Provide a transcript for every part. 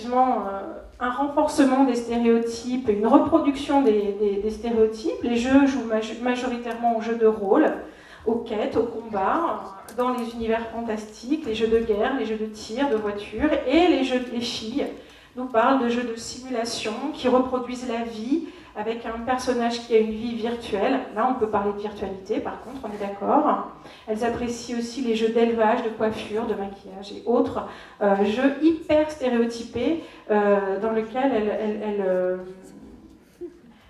effectivement un renforcement des stéréotypes, une reproduction des stéréotypes. Les jeux jouent majoritairement aux jeux de rôle, aux quêtes, aux combats, dans les univers fantastiques, les jeux de guerre, les jeux de tir, de voiture, et les filles nous parlent de jeux de simulation qui reproduisent la vie avec un personnage qui a une vie virtuelle. Là, on peut parler de virtualité, par contre, on est d'accord. Elles apprécient aussi les jeux d'élevage, de coiffure, de maquillage et autres jeux hyper stéréotypés dans lesquels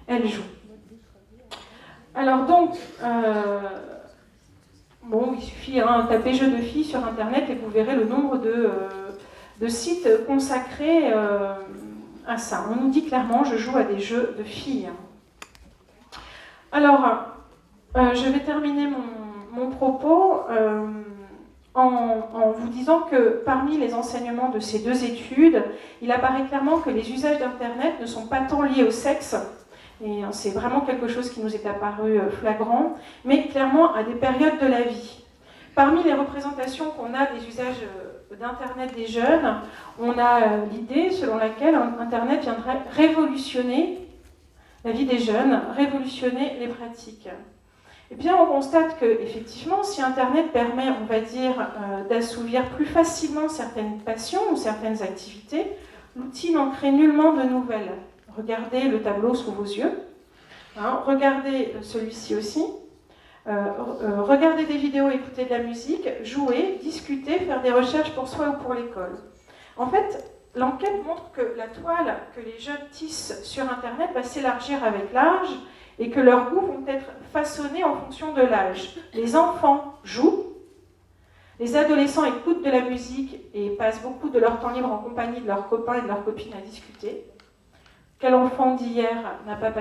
elles jouent. Alors donc, bon, il suffit de taper jeux de filles sur Internet et vous verrez le nombre de sites consacrés à ça. On nous dit clairement, je joue à des jeux de filles. Alors, je vais terminer mon propos en vous disant que parmi les enseignements de ces deux études, il apparaît clairement que les usages d'Internet ne sont pas tant liés au sexe, et c'est vraiment quelque chose qui nous est apparu flagrant, mais clairement à des périodes de la vie. Parmi les représentations qu'on a des usages d'Internet des jeunes, on a l'idée selon laquelle Internet viendrait révolutionner la vie des jeunes, révolutionner les pratiques. Eh bien, on constate que, effectivement, si Internet permet, on va dire, d'assouvir plus facilement certaines passions ou certaines activités, l'outil n'en crée nullement de nouvelles. Regardez le tableau sous vos yeux, regardez celui-ci aussi. Regarder des vidéos, écouter de la musique, jouer, discuter, faire des recherches pour soi ou pour l'école. En fait, l'enquête montre que la toile que les jeunes tissent sur Internet va s'élargir avec l'âge et que leurs goûts vont être façonnés en fonction de l'âge. Les enfants jouent, les adolescents écoutent de la musique et passent beaucoup de leur temps libre en compagnie de leurs copains et de leurs copines à discuter. Quel enfant d'hier n'a pas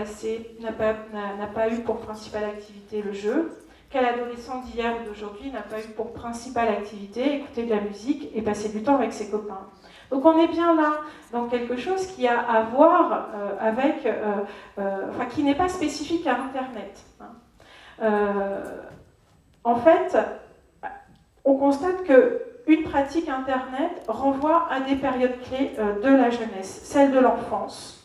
eu pour principale activité le jeu? Quel adolescent d'hier ou d'aujourd'hui n'a pas eu pour principale activité écouter de la musique et passer du temps avec ses copains? Donc on est bien là dans quelque chose qui a à voir avec, qui n'est pas spécifique à Internet. En fait, on constate qu'une pratique Internet renvoie à des périodes clés de la jeunesse, celle de l'enfance,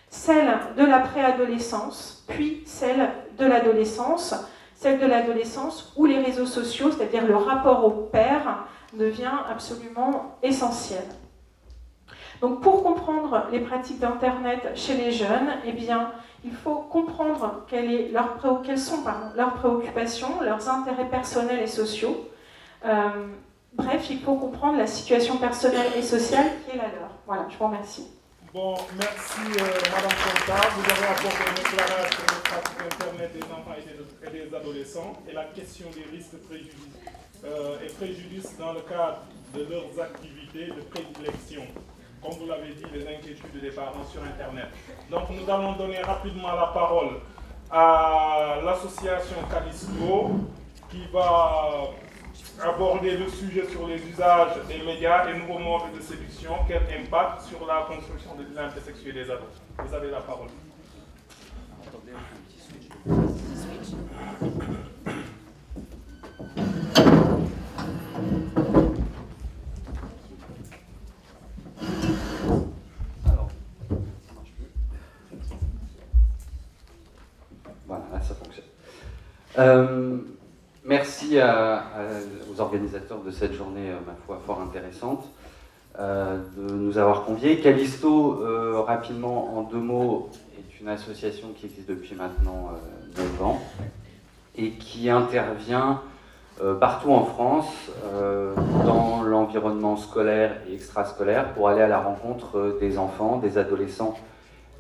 celle de la préadolescence, puis celle de l'adolescence où les réseaux sociaux, c'est-à-dire le rapport au père, devient absolument essentiel. Donc pour comprendre les pratiques d'Internet chez les jeunes, eh bien, il faut comprendre quelles sont leurs préoccupations, leurs intérêts personnels et sociaux. Bref, il faut comprendre la situation personnelle et sociale qui est la leur. Voilà, je vous remercie. Bon, merci Madame Conta. Vous avez apporté un éclairage sur les pratiques Internet des enfants et des adolescents et la question des risques et préjudices dans le cadre de leurs activités de prédilection. Comme vous l'avez dit, les inquiétudes des parents sur Internet. Donc nous allons donner rapidement la parole à l'association Callisto qui va aborder le sujet sur les usages des médias et nouveaux modes de séduction, quel impact sur la construction de l'identité sexuelle des ados. Vous avez la parole. Attendez un petit switch. Alors, ça marche plus. Voilà, là ça fonctionne. Merci aux organisateurs de cette journée, ma foi, fort intéressante, de nous avoir conviés. Callisto, rapidement, en 2 mots, est une association qui existe depuis maintenant 9 ans et qui intervient partout en France, dans l'environnement scolaire et extrascolaire, pour aller à la rencontre des enfants, des adolescents,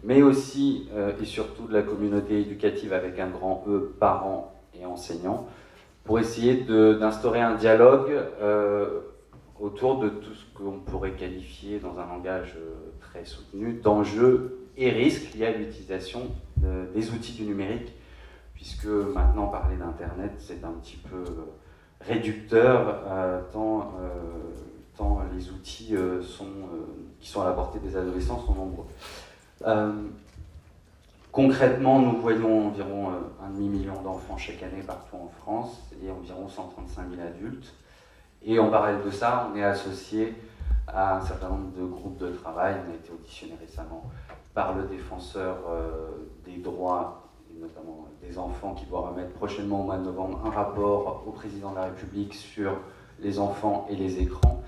mais aussi et surtout de la communauté éducative avec un grand E, parents et enseignants, pour essayer d'instaurer un dialogue autour de tout ce qu'on pourrait qualifier dans un langage très soutenu d'enjeux et risques liés à l'utilisation des outils du numérique, puisque maintenant parler d'Internet c'est un petit peu réducteur, tant les outils qui sont à la portée des adolescents sont nombreux. Concrètement, nous voyons environ 1,5 million d'enfants chaque année partout en France et environ 135 000 adultes. Et en parallèle de ça, on est associé à un certain nombre de groupes de travail. On a été auditionné récemment par le défenseur des droits, et notamment des enfants, qui doit remettre prochainement au mois de novembre un rapport au président de la République sur les enfants et les écrans.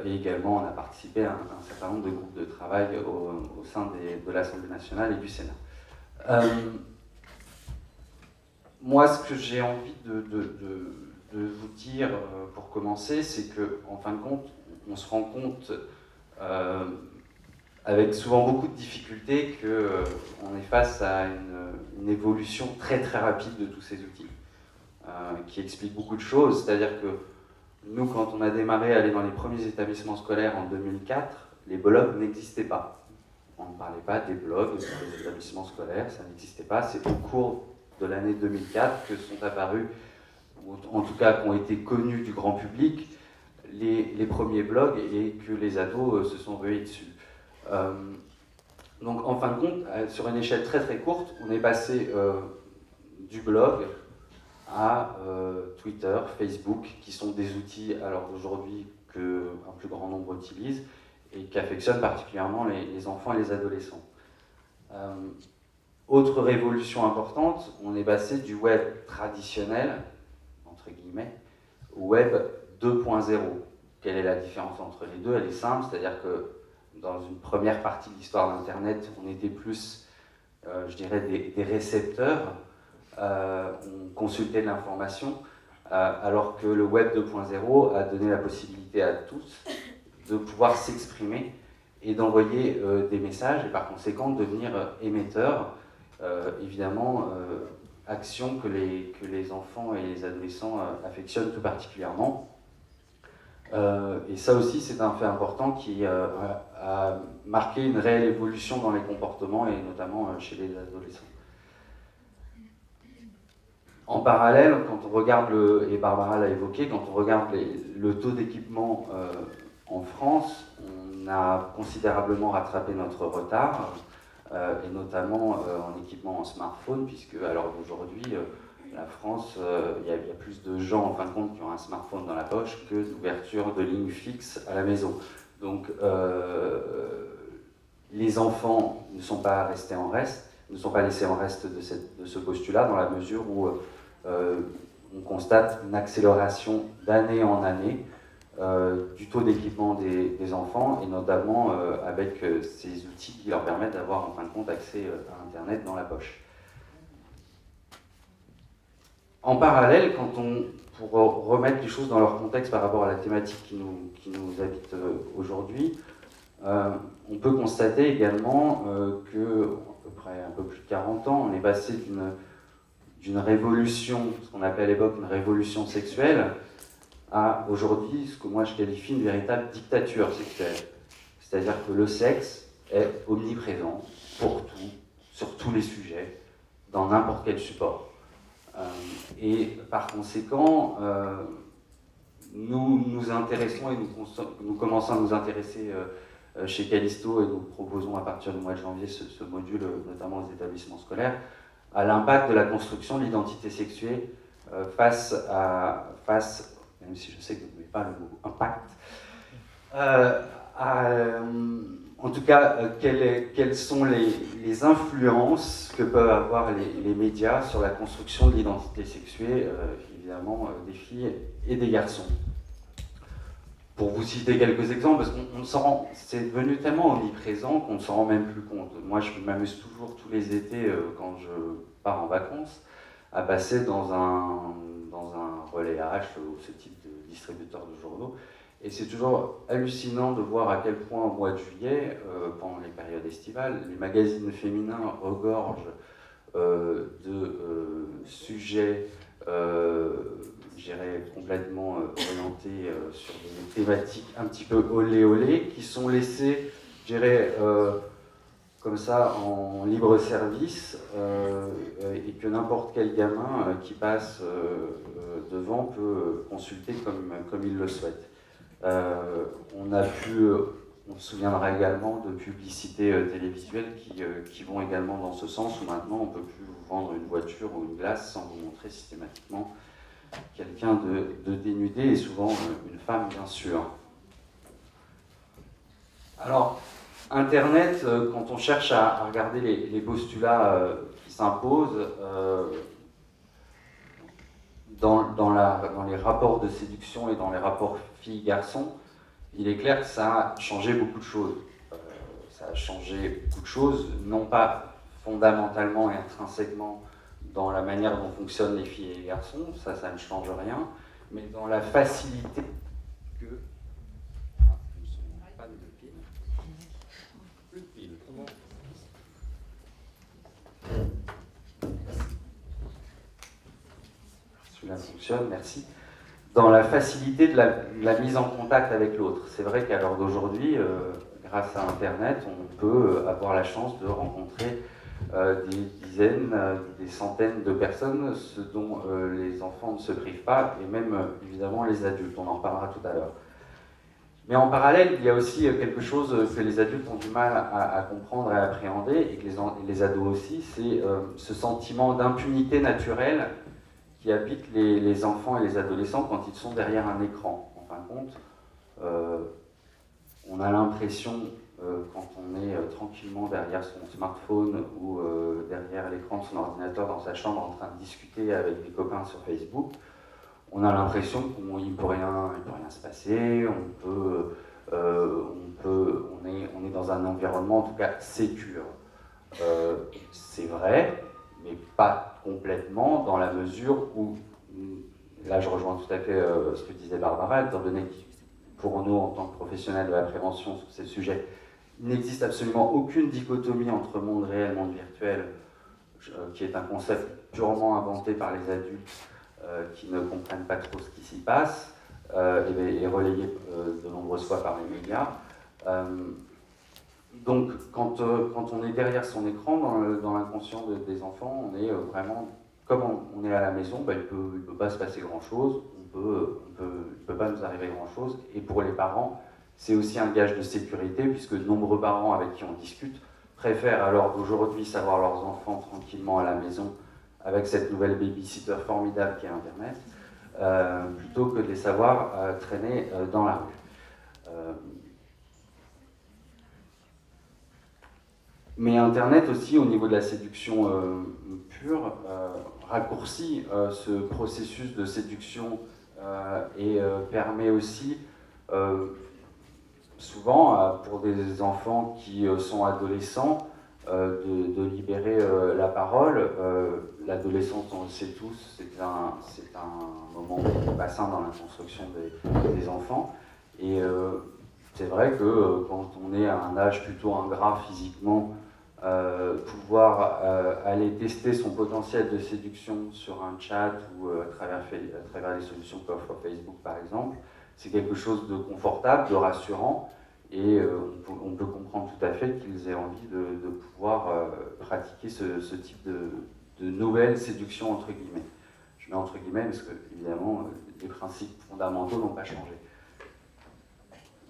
Et également, on a participé à un certain nombre de groupes de travail au sein de l'Assemblée nationale et du Sénat. Moi, ce que j'ai envie de vous dire pour commencer, c'est qu'en fin de compte, on se rend compte, avec souvent beaucoup de difficultés, qu'on est face à une évolution très très rapide de tous ces outils, qui explique beaucoup de choses. C'est-à-dire que nous, quand on a démarré à aller dans les premiers établissements scolaires en 2004, les blogs n'existaient pas. On ne parlait pas des blogs dans les établissements scolaires, ça n'existait pas. C'est au cours de l'année 2004 que sont apparus, ou en tout cas qui ont été connus du grand public, les premiers blogs et que les ados se sont rués dessus. Donc en fin de compte, sur une échelle très très courte, on est passé du blog à Twitter, Facebook, qui sont des outils alors aujourd'hui qu'un plus grand nombre utilisent et qui affectionnent particulièrement les enfants et les adolescents. Autre révolution importante, on est passé du web traditionnel, entre guillemets, au web 2.0. Quelle est la différence entre les deux? Elle est simple, c'est-à-dire que dans une première partie de l'histoire d'Internet, on était plus, je dirais, des récepteurs. On consultait de l'information, alors que le web 2.0 a donné la possibilité à tous de pouvoir s'exprimer et d'envoyer des messages, et par conséquent de devenir émetteurs, évidemment, action que les enfants et les adolescents affectionnent tout particulièrement. Et ça aussi, c'est un fait important qui a marqué une réelle évolution dans les comportements, et notamment chez les adolescents. En parallèle, quand on regarde, et Barbara l'a évoqué, quand on regarde le taux d'équipement en France, on a considérablement rattrapé notre retard, et notamment en équipement en smartphone, puisque à l'heure d'aujourd'hui, la France, il y a plus de gens en fin de compte qui ont un smartphone dans la poche que d'ouverture de lignes fixes à la maison. Donc les enfants ne sont pas restés en reste, ne sont pas laissés en reste de ce postulat, dans la mesure où on constate une accélération d'année en année du taux d'équipement des enfants, et notamment avec ces outils qui leur permettent d'avoir en fin de compte accès à Internet dans la poche. En parallèle, pour remettre les choses dans leur contexte par rapport à la thématique qui nous habite aujourd'hui, on peut constater également que, à peu près un peu plus de 40 ans, on est passé d'une révolution, ce qu'on appelait à l'époque une révolution sexuelle, à aujourd'hui ce que moi je qualifie une véritable dictature sexuelle. C'est-à-dire que le sexe est omniprésent pour tout, sur tous les sujets, dans n'importe quel support. Et par conséquent, nous nous intéressons et nous commençons à nous intéresser chez Callisto, et nous proposons à partir du mois de janvier ce module, notamment aux établissements scolaires, à l'impact de la construction de l'identité sexuée face, même si je sais que vous n'aimez pas le mot impact, en tout cas, quelles sont les influences que peuvent avoir les médias sur la construction de l'identité sexuée, évidemment, des filles et des garçons. Pour vous citer quelques exemples, parce qu'on s'en rend, c'est devenu tellement omniprésent qu'on ne s'en rend même plus compte. Moi, je m'amuse toujours tous les étés, quand je pars en vacances, à passer dans un relais H, ou ce type de distributeur de journaux. Et c'est toujours hallucinant de voir à quel point, au mois de juillet, pendant les périodes estivales, les magazines féminins regorgent de sujets, je dirais, complètement orientés sur des thématiques un petit peu olé-olé, qui sont laissés, je dirais, comme ça, en libre service, et que n'importe quel gamin qui passe devant peut consulter comme il le souhaite. On se souviendra également de publicités télévisuelles qui vont également dans ce sens, où maintenant on ne peut plus vous vendre une voiture ou une glace sans vous montrer systématiquement quelqu'un de dénudé, et souvent une femme bien sûr. Alors, Internet, quand on cherche à regarder les postulats qui s'imposent dans les rapports de séduction et dans les rapports filles-garçons, il est clair que ça a changé beaucoup de choses. Ça a changé beaucoup de choses, non pas fondamentalement et intrinsèquement dans la manière dont fonctionnent les filles et les garçons, ça ne change rien, mais dans la facilité que... Pas de pile. Plus de pile. Celui-là fonctionne, merci. Dans la facilité de la mise en contact avec l'autre. C'est vrai qu'à l'heure d'aujourd'hui, grâce à Internet, on peut avoir la chance de rencontrer des dizaines, des centaines de personnes, ce dont les enfants ne se privent pas, et même évidemment les adultes, on en reparlera tout à l'heure. Mais en parallèle, il y a aussi quelque chose que les adultes ont du mal à comprendre et à appréhender, et que les ados aussi, c'est ce sentiment d'impunité naturelle qui habite les enfants et les adolescents quand ils sont derrière un écran. En fin de compte, on a l'impression, quand on est tranquillement derrière son smartphone ou derrière l'écran de son ordinateur dans sa chambre en train de discuter avec des copains sur Facebook, on a l'impression qu'il ne peut rien se passer, on est dans un environnement en tout cas sécure. C'est vrai, mais pas complètement, dans la mesure où, là je rejoins tout à fait ce que disait Barbara, étant donné que pour nous, en tant que professionnels de la prévention sur ces sujets, il n'existe absolument aucune dichotomie entre monde réel et monde virtuel, qui est un concept purement inventé par les adultes qui ne comprennent pas trop ce qui s'y passe, et relayé de nombreuses fois par les médias. Donc, quand on est derrière son écran, dans l'inconscient des enfants, on est vraiment, comme on est à la maison, il ne peut pas se passer grand-chose, il ne peut pas nous arriver grand-chose. Et pour les parents, c'est aussi un gage de sécurité, puisque de nombreux parents avec qui on discute préfèrent alors d'aujourd'hui savoir leurs enfants tranquillement à la maison, avec cette nouvelle babysitter formidable qui est Internet, plutôt que de les savoir traîner dans la rue. Mais Internet aussi, au niveau de la séduction pure, raccourcit ce processus de séduction et permet aussi, souvent, pour des enfants qui sont adolescents, de libérer la parole. L'adolescence, on le sait tous, c'est un moment bassin dans la construction des enfants. Et c'est vrai que quand on est à un âge plutôt ingrat physiquement, pouvoir aller tester son potentiel de séduction sur un chat ou à travers les solutions qu'offre Facebook par exemple, c'est quelque chose de confortable, de rassurant, et on peut comprendre tout à fait qu'ils aient envie de pouvoir pratiquer ce type de nouvelle séduction entre guillemets. Je mets entre guillemets parce que évidemment les principes fondamentaux n'ont pas changé.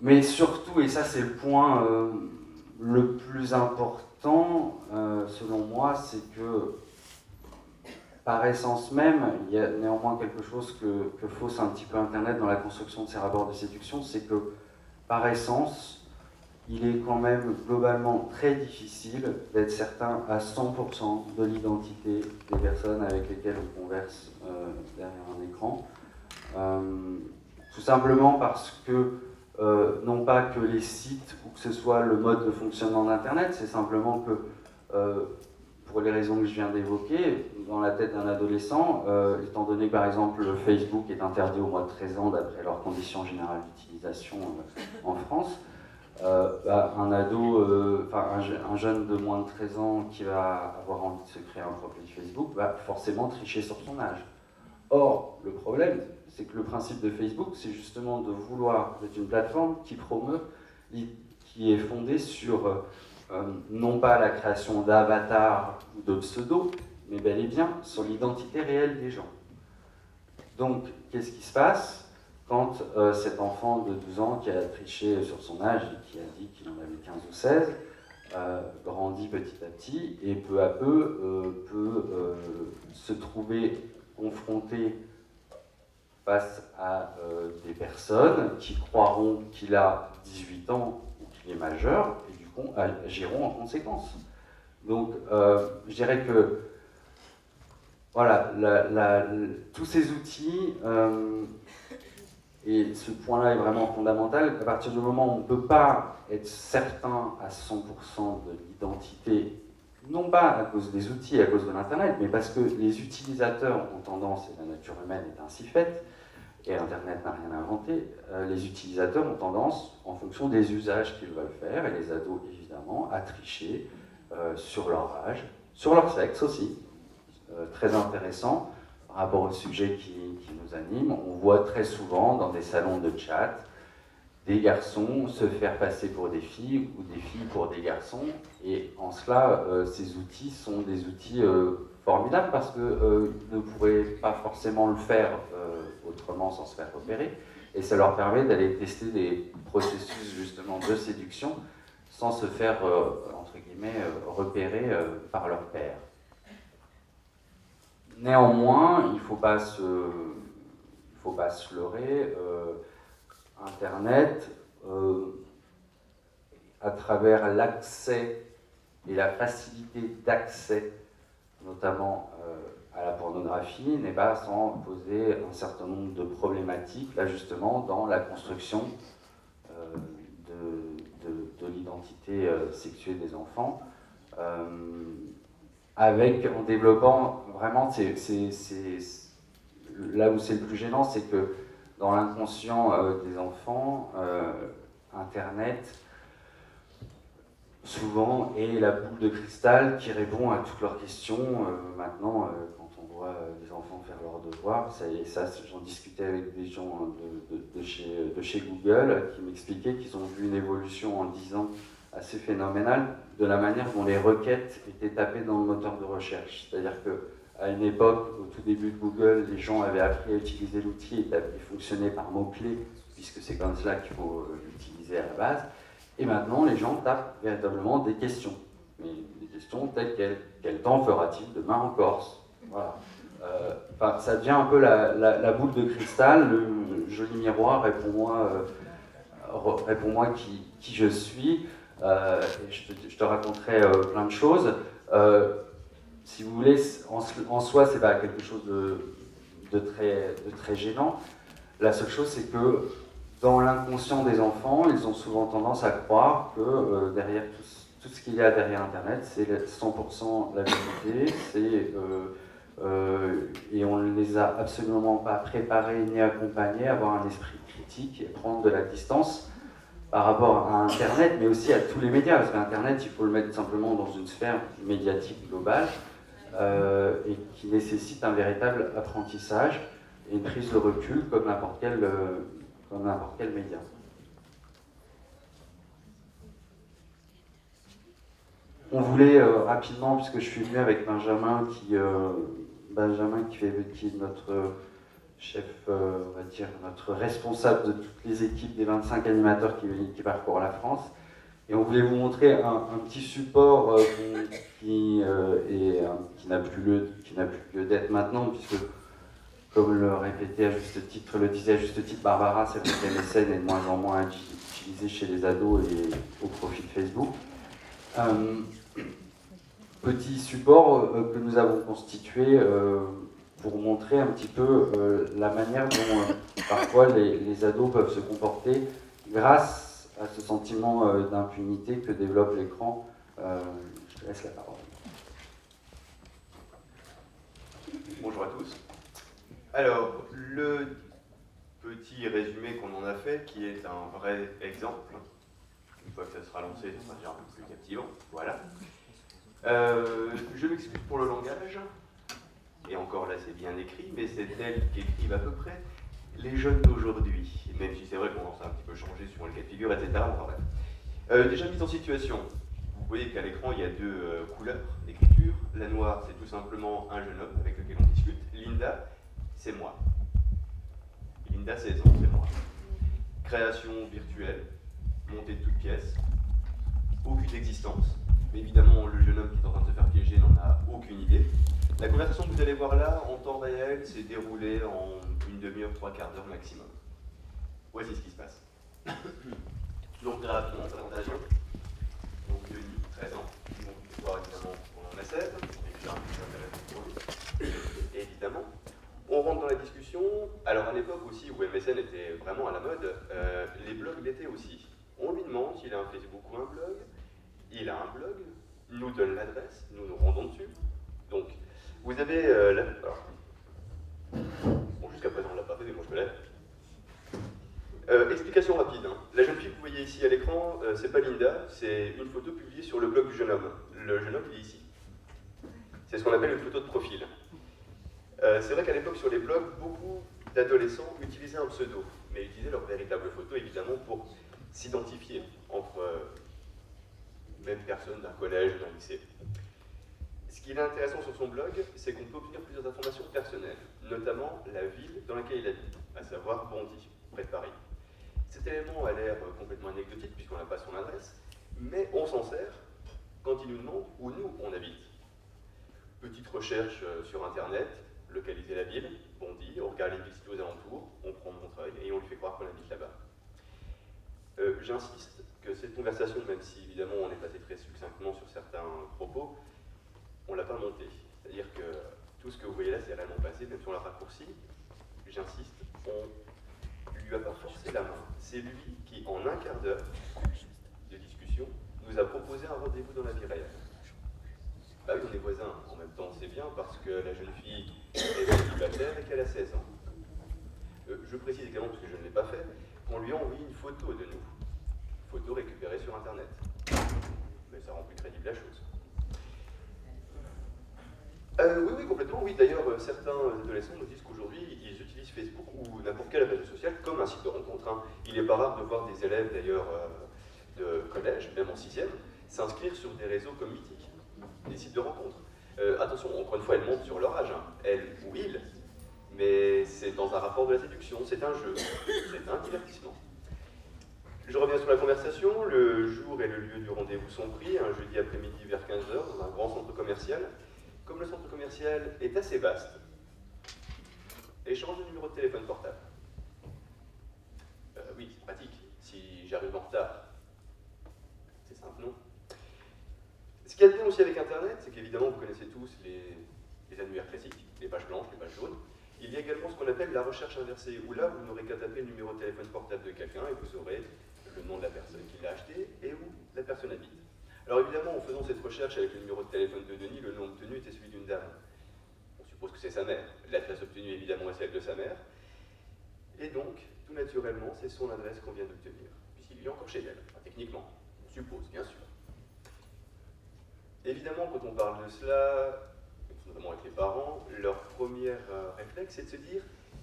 Mais surtout, et ça c'est le point le plus important, selon moi, c'est que par essence même, il y a néanmoins quelque chose que fausse un petit peu Internet dans la construction de ces rapports de séduction, c'est que par essence, il est quand même globalement très difficile d'être certain à 100% de l'identité des personnes avec lesquelles on converse derrière un écran. Tout simplement parce que non pas que les sites ou que ce soit le mode de fonctionnement d'Internet, c'est simplement que, pour les raisons que je viens d'évoquer, dans la tête d'un adolescent, étant donné que par exemple Facebook est interdit au moins de 13 ans d'après leurs conditions générales d'utilisation en France, un ado, un jeune de moins de 13 ans qui va avoir envie de se créer un profil Facebook va forcément tricher sur son âge. Or, le problème, c'est que le principe de Facebook, c'est justement de vouloir être une plateforme qui promeut, qui est fondée sur non pas la création d'avatars ou de pseudos, mais bel et bien sur l'identité réelle des gens. Donc, qu'est-ce qui se passe quand cet enfant de 12 ans qui a triché sur son âge et qui a dit qu'il en avait 15 ou 16, grandit petit à petit et peu à peu peut se trouver confronté face à des personnes qui croiront qu'il a 18 ans ou les majeurs, et du coup agiront en conséquence. Donc je dirais que voilà, tous ces outils, et ce point-là est vraiment fondamental, à partir du moment où on ne peut pas être certain à 100% de l'identité, non pas à cause des outils, à cause de l'Internet, mais parce que les utilisateurs ont tendance, et la nature humaine est ainsi faite, et Internet n'a rien inventé, les utilisateurs ont tendance, en fonction des usages qu'ils veulent faire, et les ados évidemment, à tricher sur leur âge, sur leur sexe aussi, très intéressant par rapport au sujet qui nous anime. On voit très souvent dans des salons de chat des garçons se faire passer pour des filles ou des filles pour des garçons, et en cela, ces outils sont des outils formidables parce qu'ils ne pourraient pas forcément le faire autrement sans se faire repérer, et ça leur permet d'aller tester des processus justement de séduction sans se faire, entre guillemets, repérer par leur père. Néanmoins, il ne faut pas se leurrer, Internet, à travers l'accès et la facilité d'accès, notamment à la pornographie, n'est pas sans poser un certain nombre de problématiques, là justement, dans la construction de l'identité sexuelle des enfants, en développant vraiment, là où c'est le plus gênant, c'est que dans l'inconscient des enfants, Internet, souvent, est la boule de cristal qui répond à toutes leurs questions. Maintenant, quand on voit les enfants faire leurs devoirs, ça j'en discutais avec des gens de chez Google qui m'expliquaient qu'ils ont vu une évolution en 10 ans assez phénoménale de la manière dont les requêtes étaient tapées dans le moteur de recherche. C'est-à-dire qu'à une époque, au tout début de Google, les gens avaient appris à utiliser l'outil et fonctionnait par mots-clés, puisque c'est comme cela qu'il faut l'utiliser à la base. Et maintenant, les gens tapent véritablement des questions. Mais des questions telles quelles. Quel temps fera-t-il demain en Corse? Voilà. Ça devient un peu la boule de cristal, le joli miroir, réponds-moi qui je suis. Et je te raconterai plein de choses. Si vous voulez, en soi, c'est pas quelque chose de très gênant. La seule chose, c'est que dans l'inconscient des enfants, ils ont souvent tendance à croire que derrière tout ce qu'il y a derrière Internet, c'est 100% la vérité, et on ne les a absolument pas préparés ni accompagnés à avoir un esprit critique et prendre de la distance par rapport à Internet, mais aussi à tous les médias, parce qu'Internet, il faut le mettre simplement dans une sphère médiatique globale, et qui nécessite un véritable apprentissage et une prise de recul comme n'importe quel média. On voulait rapidement, puisque je suis venu avec Benjamin qui est notre chef, on va dire, notre responsable de toutes les équipes des 25 animateurs qui parcourent la France. Et on voulait vous montrer un petit support qui n'a plus lieu d'être maintenant, puisque, comme le répétait à juste titre, le disait à juste titre Barbara, c'est vrai que MSN est de moins en moins utilisé chez les ados et au profit de Facebook. Petit support que nous avons constitué pour montrer un petit peu la manière dont parfois les ados peuvent se comporter grâce à ce sentiment d'impunité que développe l'écran. Je te laisse la parole. Bonjour à tous. Alors, le petit résumé qu'on en a fait, qui est un vrai exemple, une fois que ça sera lancé, ça sera déjà un peu plus captivant. Voilà. Je m'excuse pour le langage, et encore là c'est bien écrit, mais c'est tel qu'écrivent à peu près les jeunes d'aujourd'hui, même si c'est vrai qu'on a un petit peu changé suivant le cas de figure, etc. Enfin, bref. Déjà mise en situation, vous voyez qu'à l'écran il y a deux couleurs d'écriture. La noire, c'est tout simplement un jeune homme avec lequel on discute. Linda, c'est moi. Linda, 16 ans, c'est moi. Création virtuelle, montée de toutes pièces, aucune existence. Mais évidemment, le jeune homme qui est en train de se faire piéger n'en a aucune idée. La conversation que vous allez voir là, en temps réel, s'est déroulée en une demi-heure, 3/4 d'heure maximum. Voici ce qui se passe. Donc très rapidement, présentation. Donc Denis, 13 ans, donc voir évidemment mon MSN, et puis un petit intérêt pour lui. Évidemment. On rentre dans la discussion. Alors à l'époque aussi où MSN était vraiment à la mode, les blogs l'étaient aussi. On lui demande s'il a un Facebook ou un blog. Il a un blog, il nous donne l'adresse, nous nous rendons dessus. Donc, vous avez alors, bon, jusqu'à présent on ne l'a pas fait, mais moi je me lève. Explication rapide. Hein. La jeune fille que vous voyez ici à l'écran, c'est pas Linda, c'est une photo publiée sur le blog du jeune homme. Le jeune homme, il est ici. C'est ce qu'on appelle une photo de profil. C'est vrai qu'à l'époque, sur les blogs, beaucoup d'adolescents utilisaient un pseudo, mais utilisaient leur véritable photo, évidemment, pour s'identifier entre même personnes d'un collège ou d'un lycée. Ce qui est intéressant sur son blog, c'est qu'on peut obtenir plusieurs informations personnelles, notamment la ville dans laquelle il habite, à savoir Bondy, près de Paris. Cet élément a l'air complètement anecdotique, puisqu'on n'a pas son adresse, mais on s'en sert quand il nous demande où nous, on habite. Petite recherche sur Internet, localiser la ville, Bondy, on regarde les villes situées aux alentours, on prend Montreuil et on lui fait croire qu'on habite là-bas. J'insiste que cette conversation, même si évidemment on est passé très succinctement sur certains propos, on ne l'a pas montée. C'est-à-dire que tout ce que vous voyez là, c'est réellement passé, même si on l'a raccourci. J'insiste, on ne lui a pas forcé la main. C'est lui qui, en un quart d'heure de discussion, nous a proposé un rendez-vous dans la vie réelle. Bah oui, on est voisins. En même temps, c'est bien parce que la jeune fille est célibataire et qu'elle a 16 ans. Je précise également, parce que je ne l'ai pas fait, qu'on lui a envoyé une photo de nous. Photo récupérée sur Internet. Mais ça rend plus crédible la chose. Oui, complètement. Oui, d'ailleurs, certains adolescents nous disent qu'aujourd'hui, ils utilisent Facebook ou n'importe quel réseau social comme un site de rencontre. Hein. Il n'est pas rare de voir des élèves, d'ailleurs, de collège, même en 6e, s'inscrire sur des réseaux comme mythiques, des sites de rencontre. Attention, encore une fois, elles montent sur leur âge, hein. Elles ou ils, mais c'est dans un rapport de la séduction, c'est un jeu, c'est un divertissement. Je reviens sur la conversation. Le jour et le lieu du rendez-vous sont pris, un jeudi après-midi vers 15h, dans un grand centre commercial. Comme le centre commercial est assez vaste, échange de numéro de téléphone portable. Oui, c'est pratique. Si j'arrive en retard, c'est simple, non? Ce qu'il y a de bien aussi avec Internet, c'est qu'évidemment, vous connaissez tous les annuaires classiques, les pages blanches, les pages jaunes. Il y a également ce qu'on appelle la recherche inversée, où là, vous n'aurez qu'à taper le numéro de téléphone portable de quelqu'un et vous aurez le nom de la personne qui l'a acheté et où la personne habite. Alors évidemment, en faisant cette recherche avec le numéro de téléphone de Denis, le nom obtenu était celui d'une dame. On suppose que c'est sa mère. L'adresse obtenue, évidemment, est celle de sa mère. Et donc, tout naturellement, c'est son adresse qu'on vient d'obtenir, puisqu'il est encore chez elle, enfin, techniquement, on suppose, bien sûr. Évidemment, quand on parle de cela, notamment avec les parents, leur premier réflexe, c'est de se dire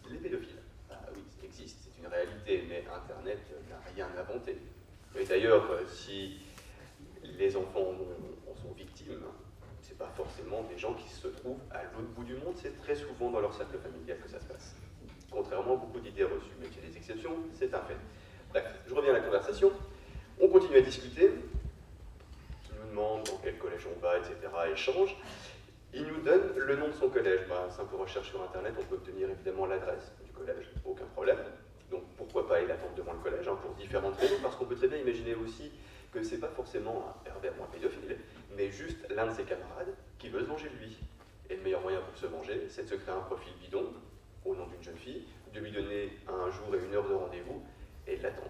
les pédophiles. Ah oui, ça existe, c'est une réalité, mais Internet n'a rien inventé. Et d'ailleurs, si les enfants en sont victimes, c'est pas forcément des gens qui se trouvent à l'autre bout du monde, c'est très souvent dans leur cercle familial que ça se passe. Contrairement à beaucoup d'idées reçues, mais qu'il y a des exceptions, c'est un fait. Bref, je reviens à la conversation. On continue à discuter. Il nous demande dans quel collège on va, etc. Échange. Il nous donne le nom de son collège. Simple recherche sur Internet, on peut obtenir évidemment l'adresse du collège, aucun problème. Donc pourquoi pas aller attendre devant le collège, hein, pour différentes raisons, parce qu'on peut très bien imaginer aussi que c'est pas forcément un pervers ou un pédophile, mais juste l'un de ses camarades qui veut se venger de lui. Et le meilleur moyen pour se venger, c'est de se créer un profil bidon au nom d'une jeune fille, de lui donner un jour et une heure de rendez-vous et de l'attendre.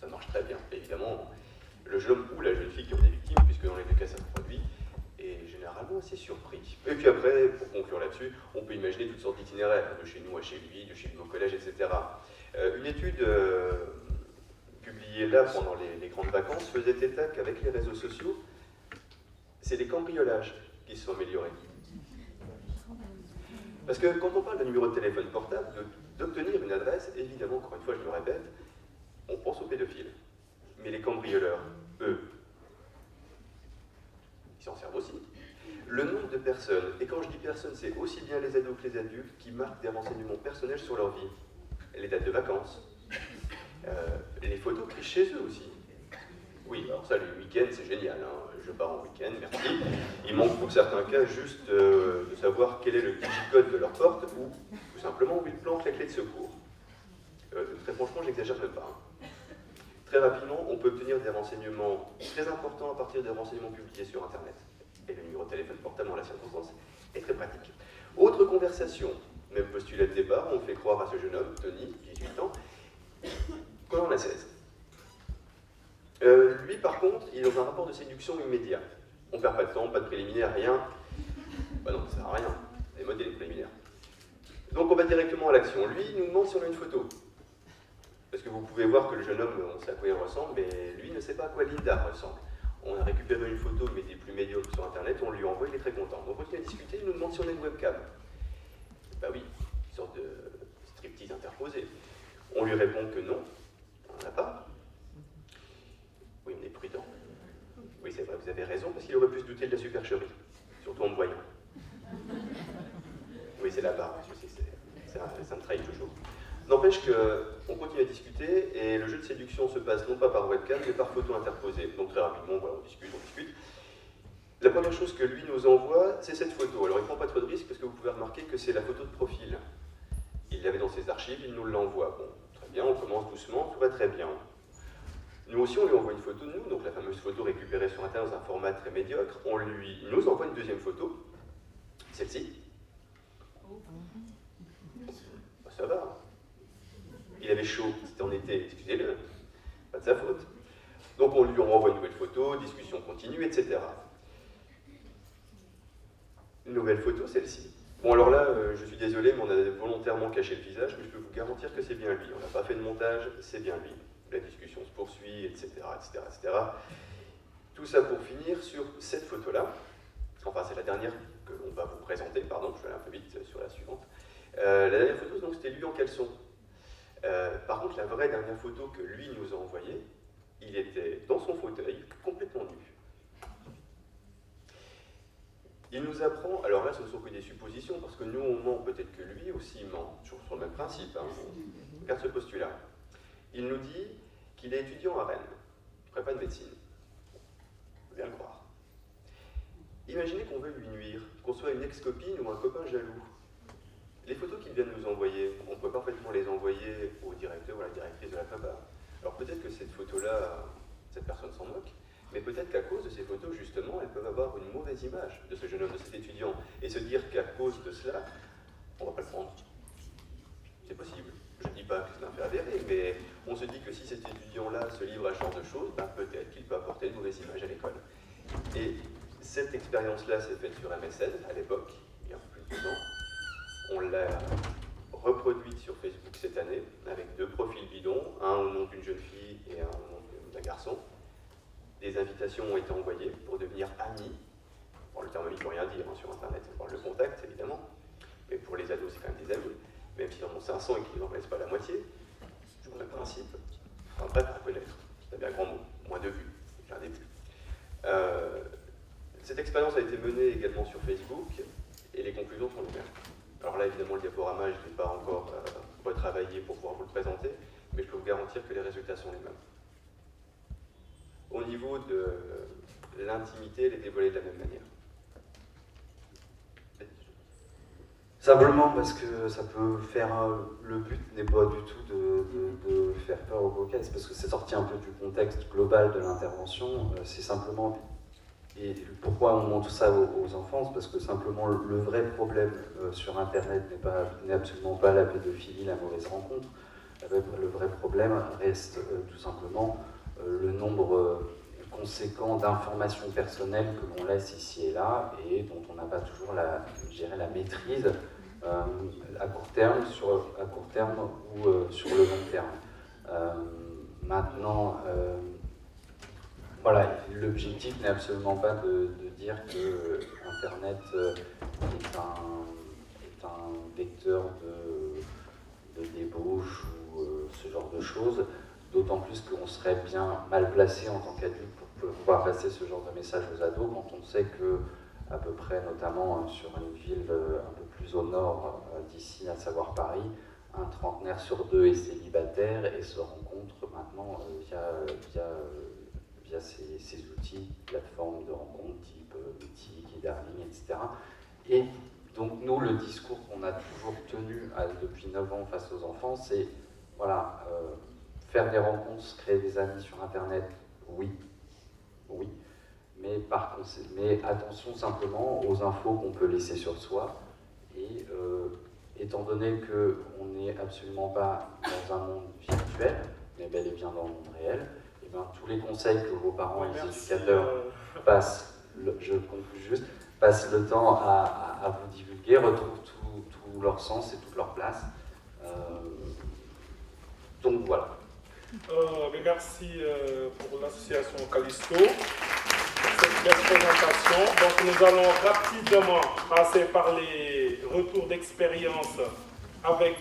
Ça marche très bien. Évidemment, le jeune homme ou la jeune fille qui en est victime, puisque dans les deux cas ça se produit, est généralement assez surpris. Et puis après, pour conclure là-dessus, on peut imaginer toutes sortes d'itinéraires, de chez nous à chez lui, de chez lui au collège, etc. Une étude publiée là pendant les grandes vacances faisait état qu'avec les réseaux sociaux, c'est les cambriolages qui se sont améliorés. Parce que quand on parle d'un numéro de téléphone portable, d'obtenir une adresse, évidemment, encore une fois, je le répète, on pense aux pédophiles. Mais les cambrioleurs, eux, ils s'en servent aussi. Le nombre de personnes, et quand je dis personnes, c'est aussi bien les ados que les adultes, qui marquent des renseignements personnels sur leur vie. Les dates de vacances, les photos prises chez eux aussi. Oui, alors ça, le week-end, c'est génial, hein. Je pars en week-end, merci. Il manque pour certains cas juste de savoir quel est le digicode de leur porte ou tout simplement où ils plantent la clé de secours. Très franchement, j'exagère même pas. Hein. Très rapidement, on peut obtenir des renseignements très importants à partir des renseignements publiés sur Internet. Et le numéro de téléphone portable, en la circonstance, est très pratique. Autre conversation, même postulat de départ, on fait croire à ce jeune homme, Tony, 18 ans, qu'on en a 16. Lui, par contre, il est dans un rapport de séduction immédiat. On ne perd pas de temps, pas de préliminaire, rien. Bah non, ça ne sert à rien. Les modes et les préliminaires. Donc on va directement à l'action. Lui, il nous demande si on a une photo. Parce que vous pouvez voir que le jeune homme, on sait à quoi il ressemble, mais lui ne sait pas à quoi Linda ressemble. On a récupéré une photo, mais des plus médiocres sur Internet, on lui envoie, il est très content. Donc on continue à discuter, il nous demande si on a une webcam. Bah oui, une sorte de striptease interposée. On lui répond que non, on n'en a pas. Oui, on est prudent. Oui, c'est vrai, vous avez raison, parce qu'il aurait pu se douter de la supercherie, surtout en me voyant. Oui, c'est la barre, je sais, ça me trahit toujours. N'empêche qu'on continue à discuter, et le jeu de séduction se passe non pas par webcam, mais par photo interposée. Donc très rapidement, voilà, on discute. La première chose que lui nous envoie, c'est cette photo. Alors il ne prend pas trop de risques, parce que vous pouvez remarquer que c'est la photo de profil. Il l'avait dans ses archives, il nous l'envoie. Bon, très bien, on commence doucement, tout va très bien. Nous aussi, on lui envoie une photo de nous, donc la fameuse photo récupérée sur Internet dans un format très médiocre. Il nous envoie une deuxième photo, celle-ci. Bah, ça va. Il avait chaud, c'était en été, excusez-le, pas de sa faute. Donc on lui renvoie une nouvelle photo, discussion continue, etc. Une nouvelle photo, celle-ci. Bon alors là, je suis désolé, mais on a volontairement caché le visage, mais je peux vous garantir que c'est bien lui. On n'a pas fait de montage, c'est bien lui. La discussion se poursuit, etc., etc., etc. Tout ça pour finir sur cette photo-là. Enfin, c'est la dernière que l'on va vous présenter, pardon, je vais aller un peu vite sur la suivante. La dernière photo, donc, c'était lui en caleçon. Par contre, la vraie dernière photo que lui nous a envoyée, il était dans son fauteuil, complètement nu. Il nous apprend, alors là ce ne sont que des suppositions, parce que nous on ment, peut-être que lui aussi ment, toujours sur le même principe, hein. On regarde ce postulat. Il nous dit qu'il est étudiant à Rennes, prépa de médecine. On vient le croire. Imaginez qu'on veut lui nuire, qu'on soit une ex-copine ou un copain jaloux. Les photos qu'il vient de nous envoyer, on peut parfaitement les envoyer au directeur ou à la directrice de la prépa. Alors peut-être que cette photo-là, cette personne s'en moque, mais peut-être qu'à cause de ces photos, justement, elles peuvent avoir une mauvaise image de ce jeune homme, de cet étudiant, et se dire qu'à cause de cela, on ne va pas le prendre. C'est possible. Je ne dis pas que c'est un fait avéré, mais on se dit que si cet étudiant-là se livre à ce genre de choses, ben peut-être qu'il peut apporter une mauvaise image à l'école. Et cette expérience-là s'est faite sur MSN, à l'époque, il y a un peu plus de 2 ans. On l'a reproduite sur Facebook cette année, avec 2 profils bidons, un au nom d'une jeune fille et un au nom d'un garçon. Des invitations ont été envoyées pour devenir amis. Bon, le terme ami ne veut rien dire, hein, sur Internet, on parle de contact, évidemment. Mais pour les ados, c'est quand même des amis. Même s'ils en ont 500 et qu'ils n'en connaissent pas la moitié, je vous le principe. Enfin bref, à connaître. C'est bien un grand mot. Moins de vues. J'ai un début. Cette expérience a été menée également sur Facebook, et les conclusions sont les mêmes. Alors là, évidemment, le diaporama, je ne l'ai pas encore retravaillé pour pouvoir vous le présenter, mais je peux vous garantir que les résultats sont les mêmes. Au niveau de l'intimité, elle est dévoilée de la même manière. Simplement parce que ça peut faire... le but n'est pas du tout de faire peur aux cocasses, parce que c'est sorti un peu du contexte global de l'intervention. C'est simplement... Et pourquoi on montre ça aux enfants? C'est parce que simplement le vrai problème sur Internet n'est absolument pas la pédophilie, la mauvaise rencontre. Le vrai problème reste tout simplement le nombre conséquent d'informations personnelles que l'on laisse ici et là, et dont on n'a pas toujours la maîtrise à court terme ou sur le long terme. Maintenant, voilà, l'objectif n'est absolument pas de dire que Internet est un vecteur de débauche ou ce genre de choses, d'autant plus qu'on serait bien mal placé en tant qu'adulte pour pouvoir passer ce genre de message aux ados quand on sait que, à peu près, notamment sur une ville un peu plus au nord d'ici, à savoir Paris, un trentenaire sur 2 est célibataire et se rencontre maintenant via ces outils, plateformes de rencontres type Mythique, Darling, etc. Et donc nous, le discours qu'on a toujours tenu depuis 9 ans face aux enfants, c'est voilà, faire des rencontres, créer des amis sur Internet, oui. Mais attention simplement aux infos qu'on peut laisser sur soi. Et étant donné qu'on n'est absolument pas dans un monde virtuel, mais bel et bien dans le monde réel, et bien, tous les conseils que vos parents et les éducateurs passent le temps à vous divulguer, retrouvent tout leur sens et toute leur place. Donc voilà. Merci pour l'association Callisto pour cette belle présentation. Donc nous allons rapidement passer par les retours d'expérience avec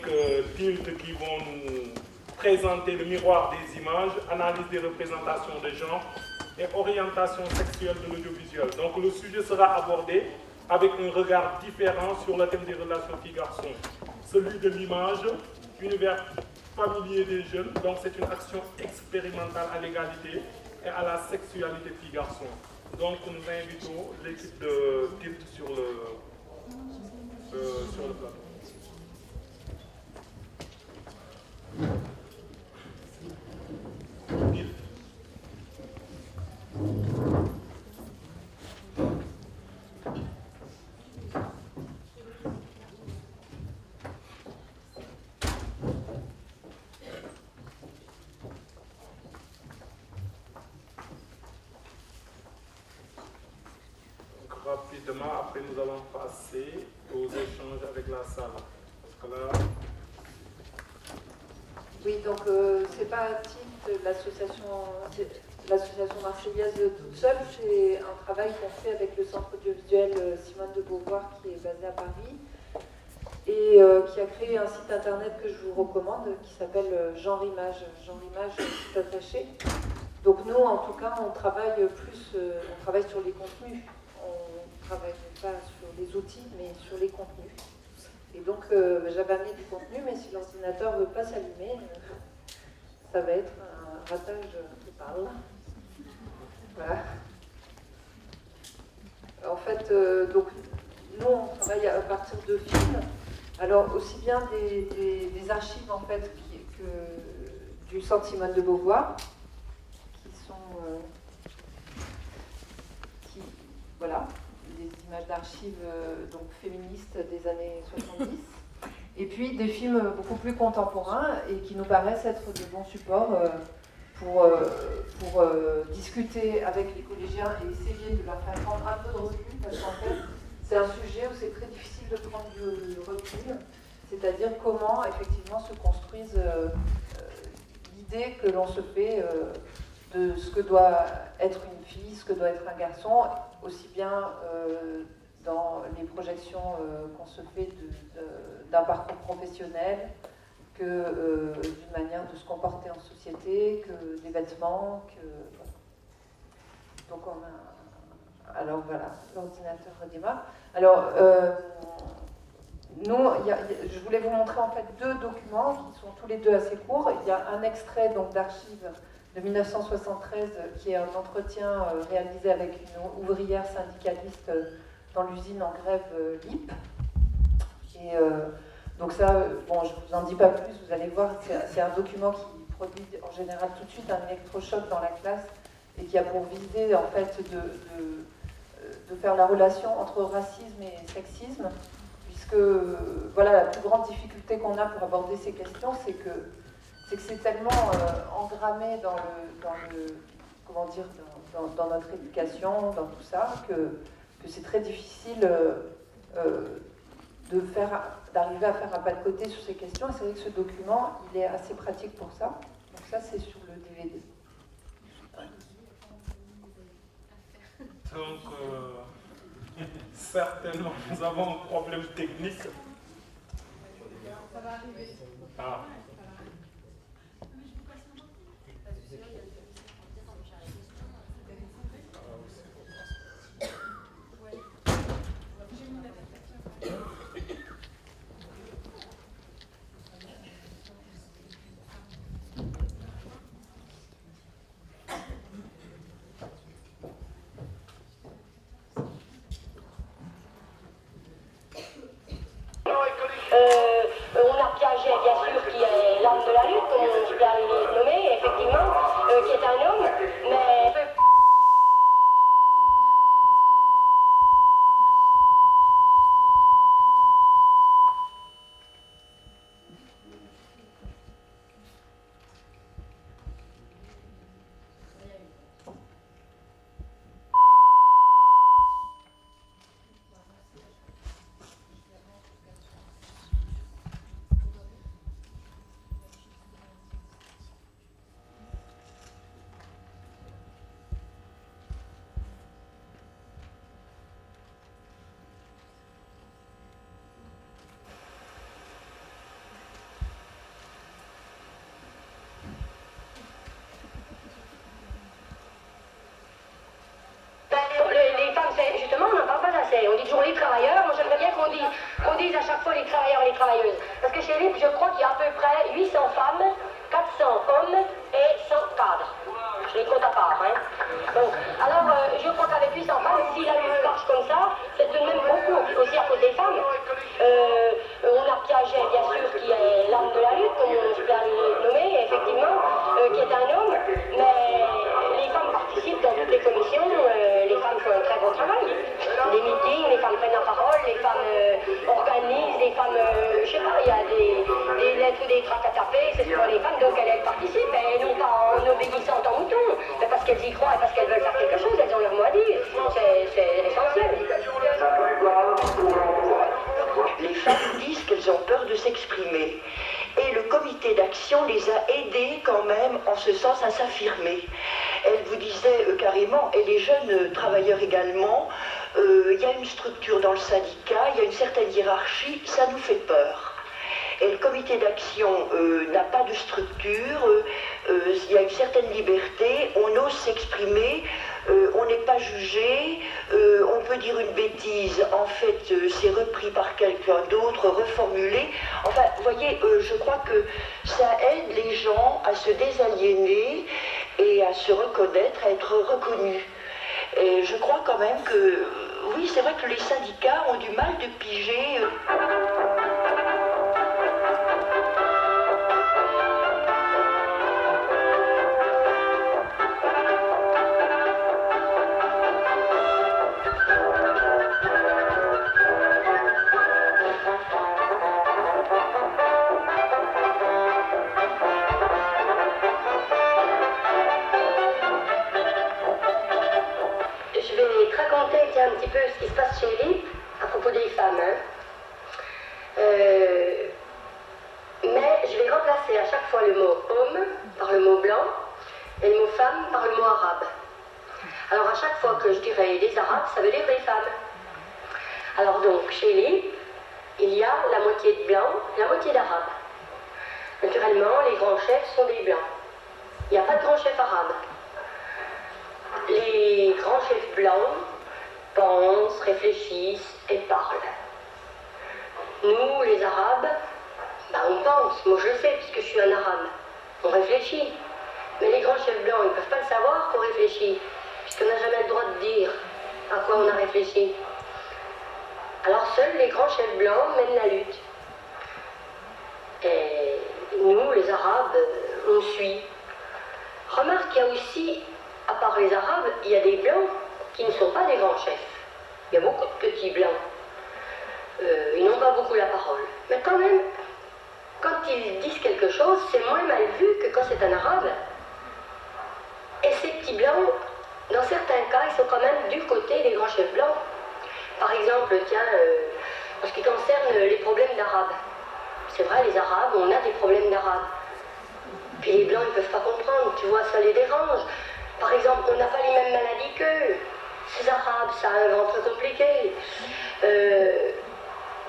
Tilt qui vont nous présenter le miroir des images, analyse des représentations de genre et orientation sexuelle de l'audiovisuel. Donc le sujet sera abordé avec un regard différent sur le thème des relations filles-garçons. Celui de l'image, univers familier des jeunes, donc c'est une action expérimentale à l'égalité et à la sexualité filles-garçons. Donc nous invitons l'équipe de Tilt sur le plateau. Tilt. Rapidement, après nous allons passer aux échanges avec la salle. Parce que là... Oui, donc c'est pas à titre de l'association marseillaise toute seule, c'est un travail qu'on fait avec le centre audiovisuel Simone de Beauvoir qui est basé à Paris et qui a créé un site internet que je vous recommande qui s'appelle Genre Image, tout attaché. Donc nous, en tout cas, on travaille sur les contenus. On ne travaille pas sur les outils, mais sur les contenus. Et donc, j'avais amené du contenu, mais si l'ordinateur ne veut pas s'allumer, ça va être un ratage total. Voilà. En fait, donc, nous, on travaille à partir de films. Alors, aussi bien des archives, en fait, du centre Simone de Beauvoir, voilà, des images d'archives donc féministes des années 70, et puis des films beaucoup plus contemporains et qui nous paraissent être de bons supports pour discuter avec les collégiens et essayer de leur faire prendre un peu de recul, parce qu'en fait, c'est un sujet où c'est très difficile de prendre du recul, c'est-à-dire comment effectivement se construise l'idée que l'on se fait de ce que doit être une fille, ce que doit être un garçon, aussi bien dans les projections qu'on se fait d'un parcours professionnel que d'une manière de se comporter en société, que des vêtements, que... Voilà. Donc on a... Alors voilà, l'ordinateur redémarre. Alors, nous, je voulais vous montrer en fait deux documents qui sont tous les deux assez courts. Il y a un extrait donc d'archives de 1973, qui est un entretien réalisé avec une ouvrière syndicaliste dans l'usine en grève LIP. Et donc ça, bon, je ne vous en dis pas plus, vous allez voir, c'est un document qui produit en général tout de suite un électrochoc dans la classe et qui a pour visée en fait de faire la relation entre racisme et sexisme, puisque voilà, la plus grande difficulté qu'on a pour aborder ces questions, c'est que c'est tellement engrammé dans notre éducation, dans tout ça, que c'est très difficile d'arriver à faire un pas de côté sur ces questions. Et c'est vrai que ce document, il est assez pratique pour ça. Donc ça, c'est sur le DVD. Donc, certainement, nous avons un problème technique. Ça va arriver. Ah. On a Piaget, bien sûr, qui est toujours les travailleurs. Moi, j'aimerais bien qu'on dise à chaque fois les travailleurs et les travailleuses. Parce que chez LIP, je crois qu'il y a à peu près 800 femmes, 400 hommes et 100 cadres. Je les compte à part, hein. Bon, alors, je crois qu'avec 800 femmes, si la lutte marche comme ça, c'est tout de même beaucoup, aussi à cause des femmes. On a Piaget, bien sûr, qui est l'âme de la lutte, comme je peux le nommer, effectivement, qui est un homme, mais les femmes participent dans toutes les commissions, les femmes font un très bon travail. Des meetings, les femmes prennent la parole, les femmes organisent, les femmes, je sais pas, il y a des lettres ou des tracts à taper, c'est souvent les femmes, donc elles participent, et non pas en obéissant en mouton, mais parce qu'elles y croient et parce qu'elles veulent faire quelque chose, elles ont leur mot à dire. C'est essentiel. Les femmes disent qu'elles ont peur de s'exprimer. Et le comité d'action les a aidées quand même en ce sens à s'affirmer. Elle vous disait carrément, et les jeunes travailleurs également, il y a une structure dans le syndicat, il y a une certaine hiérarchie, ça nous fait peur. Et le comité d'action n'a pas de structure, il y a une certaine liberté, on ose s'exprimer, on n'est pas jugé, on peut dire une bêtise, en fait c'est repris par quelqu'un d'autre, reformulé. Enfin, vous voyez, je crois que ça aide les gens à se désaliéner et à se reconnaître, à être reconnus. Et je crois quand même que, oui, c'est vrai que les syndicats ont du mal de piger. Un petit peu ce qui se passe chez LIP à propos des femmes. Hein. Mais je vais remplacer à chaque fois le mot homme par le mot blanc et le mot femme par le mot arabe. Alors à chaque fois que je dirais les arabes, ça veut dire les femmes. Alors donc chez LIP, il y a la moitié de blancs et la moitié d'arabes. Naturellement, les grands chefs sont des blancs. Il n'y a pas de grands chefs arabes. Les grands chefs blancs pensent, réfléchissent et parlent. Nous, les Arabes, on pense, moi je le sais puisque je suis un Arabe, on réfléchit. Mais les grands chefs blancs, ils ne peuvent pas le savoir qu'on réfléchit, puisqu'on n'a jamais le droit de dire à quoi on a réfléchi. Alors seuls les grands chefs blancs mènent la lutte. Et nous, les Arabes, on suit. Remarque qu'il y a aussi, à part les Arabes, il y a des Blancs qui ne sont pas des grands chefs. Il y a beaucoup de petits Blancs. Ils n'ont pas beaucoup la parole. Mais quand même, quand ils disent quelque chose, c'est moins mal vu que quand c'est un Arabe. Et ces petits Blancs, dans certains cas, ils sont quand même du côté des grands chefs Blancs. Par exemple, tiens, en ce qui concerne les problèmes d'Arabes. C'est vrai, les Arabes, on a des problèmes d'Arabes. Puis les Blancs, ils ne peuvent pas comprendre, tu vois, ça les dérange. Par exemple, on n'a pas les mêmes maladies qu'eux. Ces Arabes, ça a un ventre compliqué.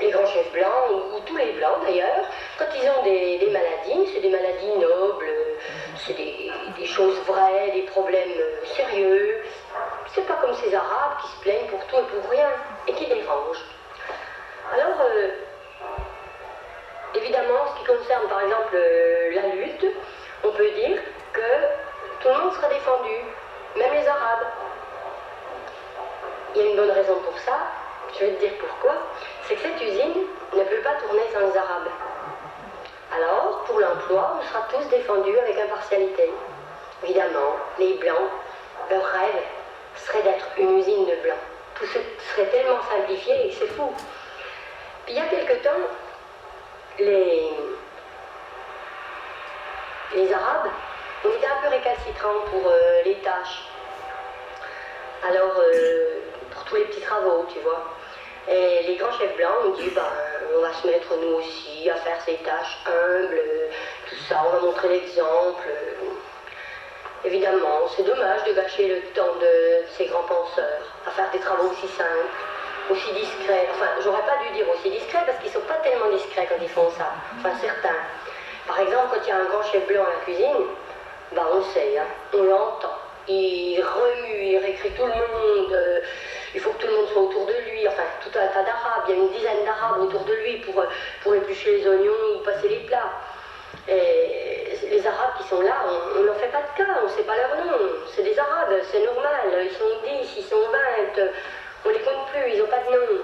Les grands chefs blancs, ou tous les blancs d'ailleurs, quand ils ont des maladies, c'est des maladies nobles, c'est des choses vraies, des problèmes sérieux. C'est pas comme ces Arabes qui se plaignent pour tout et pour rien, et qui dérangent. Alors, évidemment, en ce qui concerne par exemple la lutte, on peut dire que tout le monde sera défendu, même les Arabes. Il y a une bonne raison pour ça, je vais te dire pourquoi, c'est que cette usine ne peut pas tourner sans les Arabes. Alors, pour l'emploi, on sera tous défendus avec impartialité. Évidemment, les Blancs, leur rêve serait d'être une usine de Blancs. Tout serait tellement simplifié, c'est fou. Puis il y a quelque temps, les Arabes, on était un peu récalcitrants pour les tâches. Alors, pour tous les petits travaux, tu vois. Et les grands chefs blancs ont dit, on va se mettre nous aussi à faire ces tâches humbles, tout ça, on va montrer l'exemple. Évidemment, c'est dommage de gâcher le temps de ces grands penseurs à faire des travaux aussi simples, aussi discrets. Enfin, j'aurais pas dû dire aussi discrets parce qu'ils sont pas tellement discrets quand ils font ça. Enfin, certains. Par exemple, quand il y a un grand chef blanc à la cuisine, on le sait, hein, on l'entend. Il remue, il récrit tout le monde, il faut que tout le monde soit autour de lui, enfin, tout éplucher les oignons ou passer les plats. Et les Arabes qui sont là, on n'en fait pas de cas, on ne sait pas leur nom. C'est des Arabes, c'est normal. Ils sont 10, ils sont 20, on les compte plus, ils n'ont pas de nom.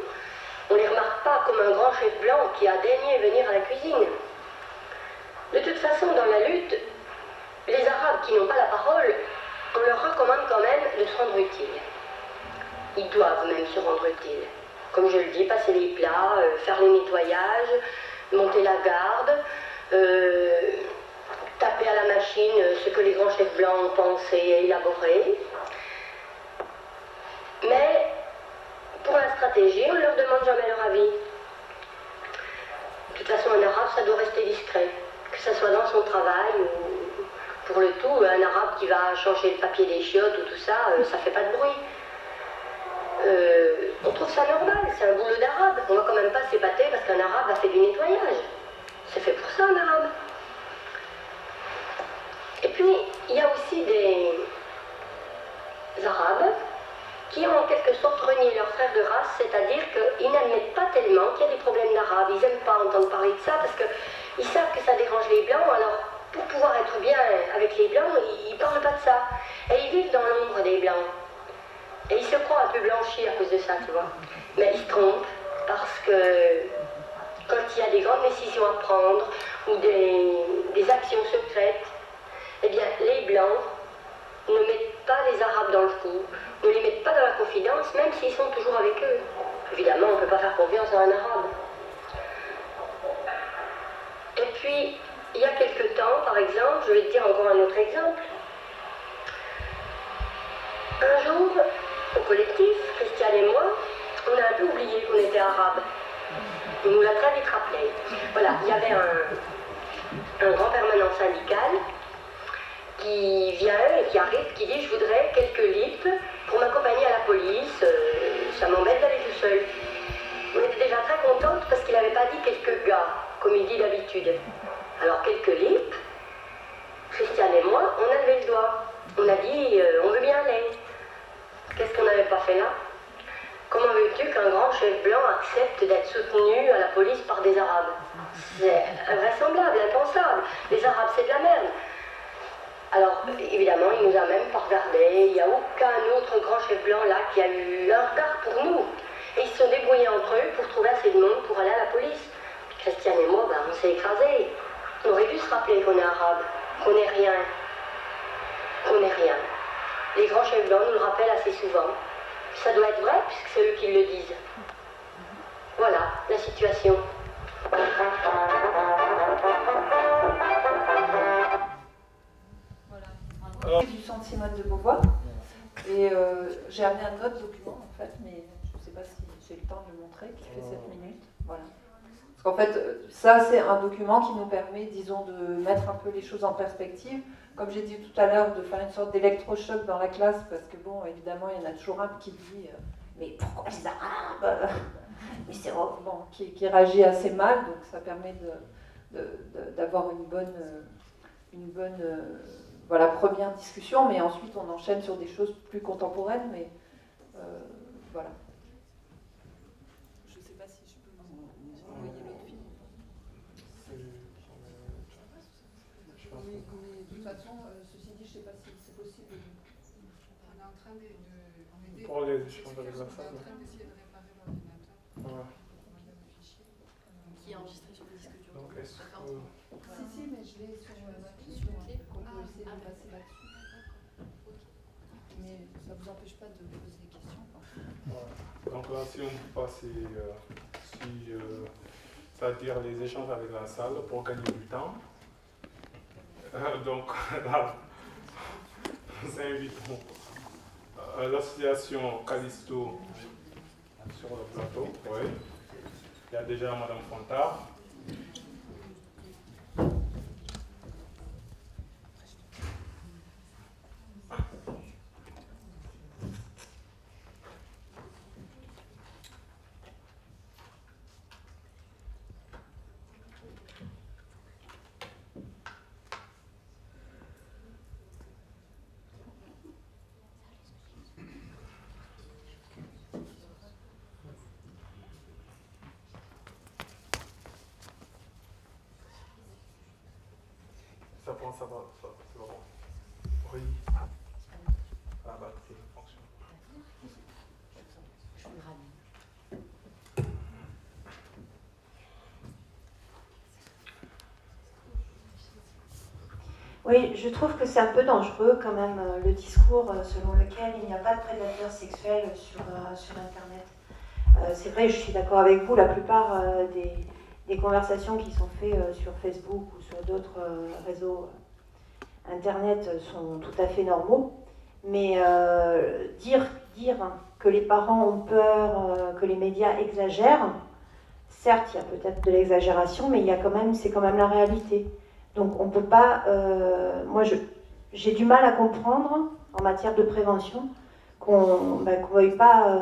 On ne les remarque pas comme un grand chef blanc qui a daigné venir à la cuisine. De toute façon, dans la lutte, les Arabes qui n'ont pas la parole, on leur recommande quand même de se rendre utile. Ils doivent même se rendre utiles. Comme je le dis, passer les plats, faire les nettoyages, monter la garde, taper à la machine ce que les grands chefs blancs ont pensé et élaboré. Mais pour la stratégie, on ne leur demande jamais leur avis. De toute façon, un arabe, ça doit rester discret. Que ce soit dans son travail ou pour le tout, un arabe qui va changer le papier des chiottes ou tout ça, ça fait pas de bruit. On trouve ça normal, c'est un boulot d'arabe. On va quand même pas s'épater parce qu'un arabe a fait du nettoyage. C'est fait pour ça, un arabe. Et puis, il y a aussi des arabes qui ont en quelque sorte renié leurs frères de race, c'est-à-dire qu'ils n'admettent pas tellement qu'il y a des problèmes d'arabes. Ils n'aiment pas entendre parler de ça parce qu'ils savent que ça dérange les blancs, alors pour pouvoir être bien avec les blancs, ils ne parlent pas de ça. Et ils vivent dans l'ombre des blancs. Et ils se croient un peu blanchis à cause de ça, tu vois. Mais ils se trompent parce que quand il y a des grandes décisions à prendre ou des actions secrètes, eh bien les blancs ne mettent pas les arabes dans le coup, ne les mettent pas dans la confidence, même s'ils sont toujours avec eux. Évidemment, on ne peut pas faire confiance à un arabe. Et puis, il y a quelque temps, par exemple, je vais te dire encore un autre exemple. Un jour, au collectif, Christiane et moi, on a un peu oublié qu'on était arabes. On nous l'a très vite rappelé. Voilà, il y avait un grand permanent syndical qui vient et qui arrive, qui dit « Je voudrais quelques lips pour m'accompagner à la police, ça m'embête d'aller tout seul. » On était déjà très contente parce qu'il n'avait pas dit quelques gars, comme il dit d'habitude. Alors quelques lips, Christiane et moi, on a levé le doigt. On a dit « On veut bien aller ». Qu'est-ce qu'on n'avait pas fait là? Comment veux-tu qu'un grand chef blanc accepte d'être soutenu à la police par des arabes? C'est invraisemblable, impensable. Les arabes, c'est de la merde. Alors, évidemment, il nous a même pas regardé. Il n'y a aucun autre grand chef blanc là qui a eu un regard pour nous. Et ils se sont débrouillés entre eux pour trouver assez de monde pour aller à la police. Puis Christiane et moi, ben, on s'est écrasés. On aurait dû se rappeler qu'on est arabe, qu'on n'est rien. Qu'on n'est rien. Les grands chefs blancs nous le rappellent assez souvent. Ça doit être vrai, puisque c'est eux qui le disent. Voilà, la situation. Voilà. Du Centre Simone de Beauvoir. Et j'ai amené un autre document, en fait, mais je ne sais pas si j'ai le temps de le montrer, qui fait 7 minutes. Voilà. Parce qu'en fait, ça, c'est un document qui nous permet, disons, de mettre un peu les choses en perspective. Comme j'ai dit tout à l'heure, de faire une sorte d'électrochoc dans la classe, parce que, bon, évidemment, il y en a toujours un qui dit mais pourquoi les Arabes? Mais c'est bon, qui réagit assez mal, donc ça permet d'avoir une bonne voilà, première discussion, mais ensuite on enchaîne sur des choses plus contemporaines, mais voilà. Je ne sais pas si je peux vous envoyer l'autre film. Oui, mais de toute façon, ceci dit, je ne sais pas si c'est possible. On est en train de pour les échanges avec la salle. on est en train d'essayer de réparer l'ordinateur. Ouais. Qui est enregistré sur le disque dur. Donc, est-ce que... Si, mais je l'ai sur ma clé, donc on peut essayer de passer là-dessus. Mais ça ne vous empêche pas de poser des questions. Ouais. Donc là, si on peut passer, c'est-à-dire les échanges avec la salle pour gagner du temps. Donc là, nous invitons l'association Callisto sur le plateau. Oui. Il y a déjà Madame Fontard. Non, ça va, c'est bon. Oui. Ah bah, c'est fonction. Oui, je trouve que c'est un peu dangereux quand même le discours selon lequel il n'y a pas de prédateurs sexuels sur Internet. C'est vrai, je suis d'accord avec vous, la plupart des conversations qui sont faites sur Facebook ou sur d'autres réseaux Internet sont tout à fait normaux, mais dire que les parents ont peur, que les médias exagèrent, certes, il y a peut-être de l'exagération, mais c'est quand même la réalité. Donc on ne peut pas... moi, j'ai du mal à comprendre, en matière de prévention, qu'on ne veuille pas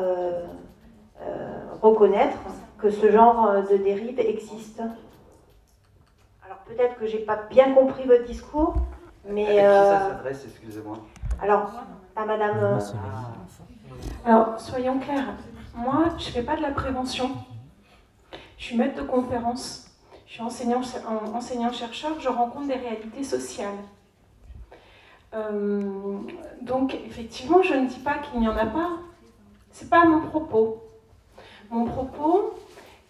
reconnaître que ce genre de dérive existe. Alors peut-être que je n'ai pas bien compris votre discours, mais... À qui ça s'adresse, excusez-moi? Alors, à madame... Alors, soyons clairs, moi, je ne fais pas de la prévention. Je suis maître de conférence. Je suis enseignant-chercheur, je rencontre des réalités sociales. Donc, effectivement, je ne dis pas qu'il n'y en a pas. Ce n'est pas mon propos. Mon propos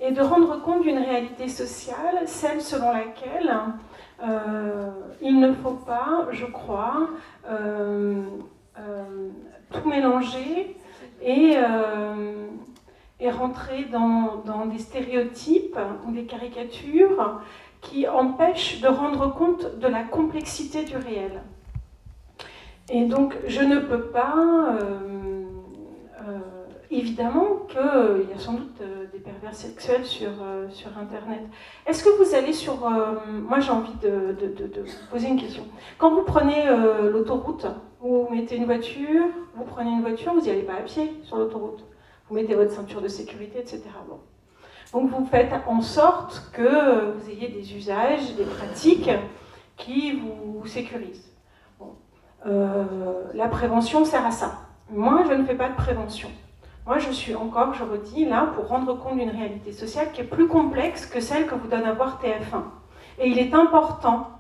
est de rendre compte d'une réalité sociale, celle selon laquelle il ne faut pas, je crois, tout mélanger et rentrer dans des stéréotypes ou des caricatures qui empêchent de rendre compte de la complexité du réel. Et donc, je ne peux pas... évidemment qu'il y a sans doute des pervers sexuels sur Internet. Est-ce que vous allez sur... moi, j'ai envie de vous poser une question. Quand vous prenez l'autoroute, vous mettez une voiture, vous prenez une voiture, vous n'y allez pas à pied sur l'autoroute. Vous mettez votre ceinture de sécurité, etc. Bon. Donc vous faites en sorte que vous ayez des usages, des pratiques qui vous sécurisent. Bon. La prévention sert à ça. Moi, je ne fais pas de prévention. Moi, je suis encore, je redis, là pour rendre compte d'une réalité sociale qui est plus complexe que celle que vous donne à voir TF1. Et il est important,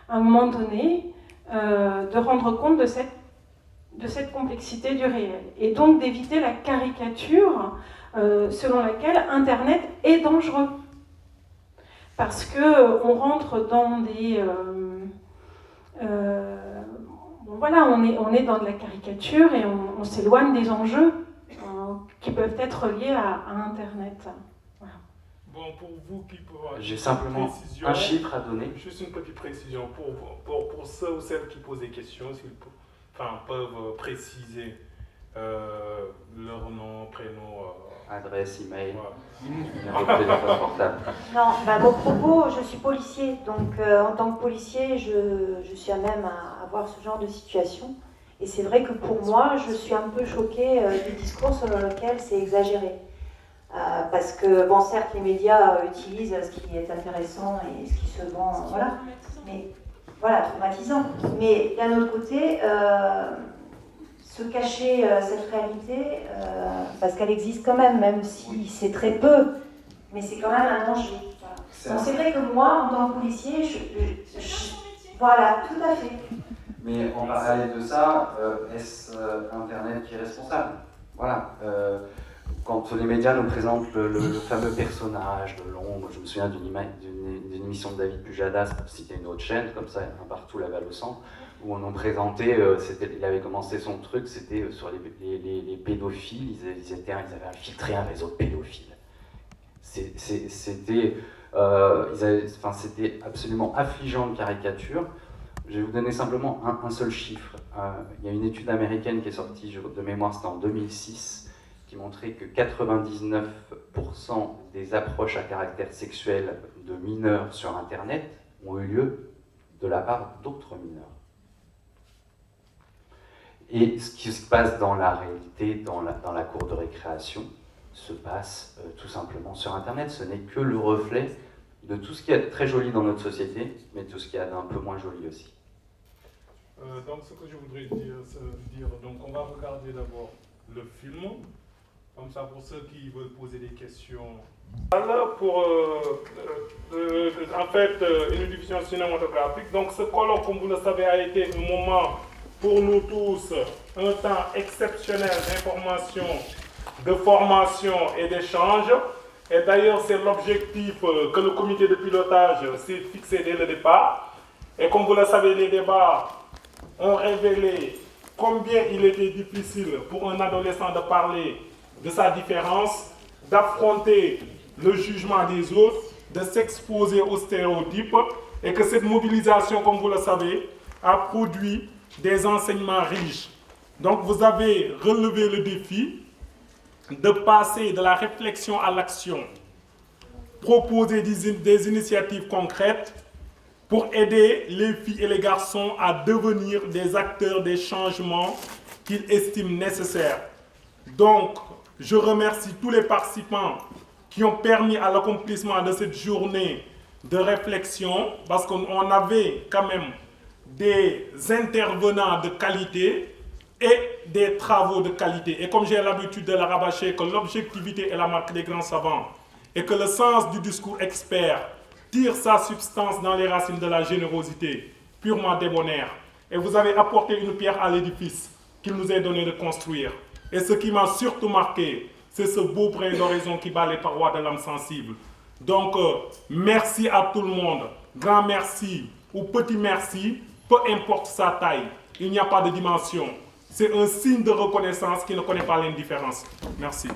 à un moment donné, de rendre compte de cette complexité du réel. Et donc d'éviter la caricature selon laquelle Internet est dangereux. Parce qu'on rentre dans des... bon, voilà, on est dans de la caricature et on s'éloigne des enjeux qui peuvent être liés à Internet. Voilà. Bon, pour vous qui pourrez... J'ai simplement un chiffre à donner. Juste une petite précision pour ceux ou celles qui posent des questions, s'ils peuvent préciser leur nom, prénom... Adresse, email, voilà. téléphone portable. Non, mon propos, je suis policier, donc en tant que policier, je suis à même à voir ce genre de situation. Et c'est vrai que pour moi, je suis un peu choquée du discours selon lequel c'est exagéré. Parce que, bon, certes, les médias utilisent ce qui est intéressant et ce qui se vend, voilà. Mais, voilà, traumatisant. Mais d'un autre côté, se cacher cette réalité, parce qu'elle existe quand même si c'est très peu, mais c'est quand même un danger. Voilà. Donc c'est vrai que moi, en tant que policier, voilà, tout à fait. Mais en parallèle de ça, est-ce Internet qui est responsable? Voilà. Quand les médias nous présentent le fameux personnage de l'ombre, je me souviens d'une émission de David Pujadas, pour citer une autre chaîne, comme ça, un partout la balle au centre, où on en présentait, il avait commencé son truc, c'était sur les pédophiles, ils avaient infiltré un réseau de pédophiles. C'était absolument affligeant de caricature. Je vais vous donner simplement un seul chiffre. Il y a une étude américaine qui est sortie de mémoire, c'était en 2006, qui montrait que 99% des approches à caractère sexuel de mineurs sur Internet ont eu lieu de la part d'autres mineurs. Et ce qui se passe dans la réalité, dans la cour de récréation, se passe tout simplement sur Internet. Ce n'est que le reflet de tout ce qu'il y a de très joli dans notre société, mais tout ce qu'il y a d'un peu moins joli aussi. Donc ce que je voudrais dire, donc on va regarder d'abord le film, Comme ça, pour ceux qui veulent poser des questions. Une diffusion cinématographique. Donc ce colloque, comme vous le savez, a été un moment pour nous tous, un temps exceptionnel d'information, de formation et d'échange. Et d'ailleurs, c'est l'objectif que le comité de pilotage s'est fixé dès le départ. Et comme vous le savez, les débats ont révélé combien il était difficile pour un adolescent de parler de sa différence, d'affronter le jugement des autres, de s'exposer aux stéréotypes, et que cette mobilisation, comme vous le savez, a produit des enseignements riches. Donc vous avez relevé le défi de passer de la réflexion à l'action, proposer des initiatives concrètes pour aider les filles et les garçons à devenir des acteurs des changements qu'ils estiment nécessaires. Donc, je remercie tous les participants qui ont permis à l'accomplissement de cette journée de réflexion, parce qu'on avait quand même des intervenants de qualité et des travaux de qualité. Et comme j'ai l'habitude de la rabâcher, que l'objectivité est la marque des grands savants, et que le sens du discours expert tire sa substance dans les racines de la générosité, purement débonnaire. Et vous avez apporté une pierre à l'édifice qu'il nous est donné de construire. Et ce qui m'a surtout marqué, c'est ce beau brin d'horizon qui bat les parois de l'âme sensible. Donc, merci à tout le monde. Grand merci ou petit merci, peu importe sa taille. Il n'y a pas de dimension. C'est un signe de reconnaissance qui ne connaît pas l'indifférence. Merci.